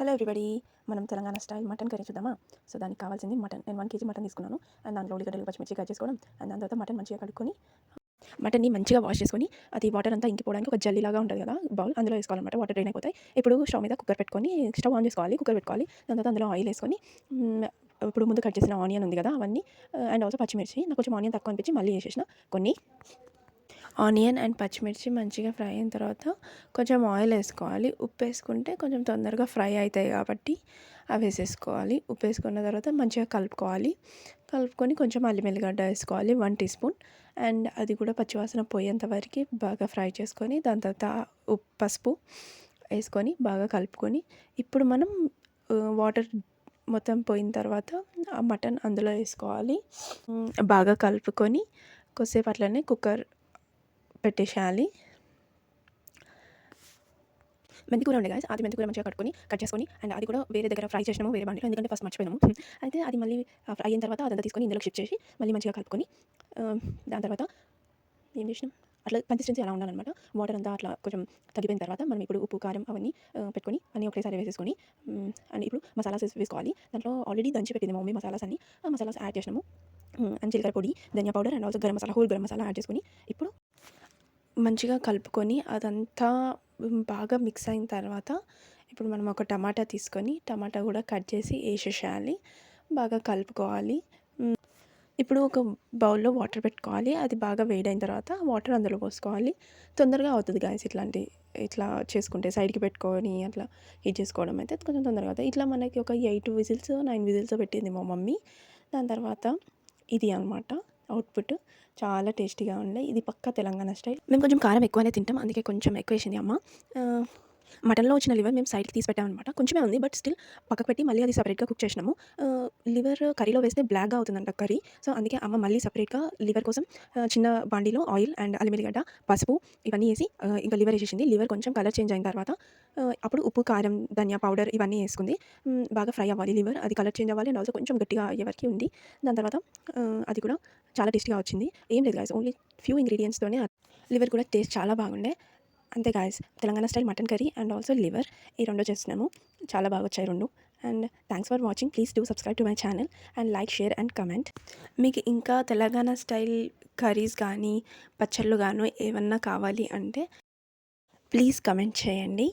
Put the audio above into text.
Hello everybody, మనం Telangana style mutton curry చూద్దామా. So దానికి కావాల్సింది మటన్. నేను 1 కేజీ మటన్ తీసుకున్నాను. అండ్ దాంట్లో ఉల్లిగడ్డలు, పచ్చిమిర్చి కట్ చేసుకోవడం. అండ్ దాని తర్వాత మటన్ మంచిగా కడుక్కొని మటన్ని మంచిగా వాష్ చేసుకొని అది వాటర్ అంతా ఇంకిపోవడానికి ఒక జల్లీలాగా ఉంటుంది కదా బౌల్, అందులో వేసుకోవాలన్నమాట. వాటర్ డ్రైన్ అయిపోతాయి. ఇప్పుడు స్టవ్ మీద కుక్కర్ పెట్టుకొని స్టవ్ ఆన్ చేసుకోవాలి. కుక్కర్ పెట్టుకోవాలి. దాని తర్వాత అందులో ఆయిల్ వేసుకొని ఇప్పుడు ముందు కట్ చేసిన ఆనియన్ ఉంది కదా అవన్నీ, అండ్ ఆల్సో పచ్చిమిర్చి. నాకు కొంచెం ఆనియన్ తక్కువ అనిపించి మళ్ళీ వేసేసిన కొన్ని. ఆనియన్ అండ్ పచ్చిమిర్చి మంచిగా ఫ్రై అయిన తర్వాత కొంచెం ఆయిల్ వేసుకోవాలి. ఉప్పు వేసుకుంటే కొంచెం తొందరగా ఫ్రై అవుతాయి కాబట్టి అవి వేసేసుకోవాలి. ఉప్పు వేసుకున్న తర్వాత మంచిగా కలుపుకోవాలి. కలుపుకొని కొంచెం అల్లం వెల్లిగడ్డ వేసుకోవాలి 1 టీ స్పూన్. అండ్ అది కూడా పచ్చివాసన పోయేంత వరకు బాగా ఫ్రై చేసుకొని దాని తర్వాత పసుపు వేసుకొని బాగా కలుపుకొని ఇప్పుడు మనం వాటర్ మొత్తం పోయిన తర్వాత ఆ మటన్ అందులో వేసుకోవాలి. బాగా కలుపుకొని కొద్దిసేపు అట్లనే కుక్కర్ పెట్టేసేయాలి. మెంతికూర ఉండే గాయస్, అది మెంతికూర మంచిగా కట్ చేసుకొని అండ్ అది కూడా వేరే దగ్గర ఫ్రై చేసినాము వేరే బండిలో, ఎందుకంటే ఫస్ట్ మర్చిపోయినాము. అయితే అది మళ్ళీ ఫ్రై అయిన తర్వాత అదంతా తీసుకొని ఇందులో షిఫ్ట్ చేసి మళ్ళీ మంచిగా కలుపుకొని దాని తర్వాత ఏం చేసినాం, అట్లా కన్సిస్టెన్సీ అలా ఉండాలన్నమాట. వాటర్ అంతా అట్లా కొంచెం తగ్గిపోయిన తర్వాత మనం ఇప్పుడు ఉప్పు కారం అవన్నీ పెట్టుకొని అన్నీ ఒకేసారి వేసేసుకొని అండ్ ఇప్పుడు మసాలాస్ వేసుకోవాలి. దాంట్లో ఆల్రెడీ దంచి పెట్టింది మా మమ్మీ మసాలాస్ అన్ని. ఆ మసాలాస్ యాడ్ చేసినాము. అండ్ జీలకర్ర పొడి, ధనియా powder and also garam masala, whole garam masala add చేసుకొని ఇప్పుడు మంచిగా కలుపుకొని అదంతా బాగా మిక్స్ అయిన తర్వాత ఇప్పుడు మనం ఒక టమాటా తీసుకొని టమాటా కూడా కట్ చేసి వేసేసేయాలి. బాగా కలుపుకోవాలి. ఇప్పుడు ఒక బౌల్లో వాటర్ పెట్టుకోవాలి. అది బాగా వేడైన తర్వాత వాటర్ అందులో పోసుకోవాలి. తొందరగా అవుతుంది గాయస్ ఇట్లా చేసుకుంటే, సైడ్కి పెట్టుకొని అట్లా హీట్ చేసుకోవడం అయితే కొంచెం తొందరగా అవుతుంది. ఇట్లా మనకి ఒక 8 విజిల్స్ 9 విజిల్స్ పెట్టింది మా మమ్మీ. దాని తర్వాత ఇది అనమాట అవుట్పుట్. చాలా టేస్టీగా ఉండే. ఇది పక్కా తెలంగాణ స్టైల్. మేము కొంచెం కారం ఎక్కువనే తింటాం, అందుకే కొంచెం ఎక్కువ వేసింది అమ్మ. మటన్లో వచ్చిన లివర్ మేము సైడ్కి తీసి పెట్టామన్నమాట. కొంచెమే ఉంది, బట్ స్టిల్ పక్కకు పెట్టి మళ్ళీ అది సపరేట్గా కుక్ చేసినాము. లివర్ కర్రీలో వేస్తే బ్లాక్గా అవుతుందంట కర్రీ. సో అందుకే అమ్మ మళ్ళీ సపరేట్గా లివర్ కోసం చిన్న బాండీలో ఆయిల్ అండ్ అల్లం వెల్లిగడ్డ, పసుపు ఇవన్నీ వేసి ఇంకా లివర్ వేసేసింది. లివర్ కొంచెం కలర్ చేంజ్ అయిన తర్వాత అప్పుడు ఉప్పు, కారం, ధనియా పౌడర్ ఇవన్నీ వేసుకుంది. బాగా ఫ్రై అవ్వాలి లివర్, అది కలర్ చేంజ్ అవ్వాలి అండ్ ఆల్సో కొంచెం గట్టిగా అయ్యే వరకు ఉంది. దాని తర్వాత అది కూడా చాలా టేస్టీగా వచ్చింది. ఏం లేదు గాయస్, ఓన్లీ ఫ్యూ ఇంగ్రీడియంట్స్తోనే లివర్ కూడా టేస్ట్ చాలా బాగుండే. అంతే guys, Telangana style mutton curry and also liver ఈ రెండు చేస్తున్నాము. చాలా బాగా వచ్చాయి రెండు. And thanks for watching. Please do subscribe to my channel and like, share and comment. మీకు ఇంకా తెలంగాణ స్టైల్ కర్రీస్ కానీ పచ్చళ్ళు కానీ ఏమన్నా కావాలి అంటే ప్లీజ్ కమెంట్ చేయండి.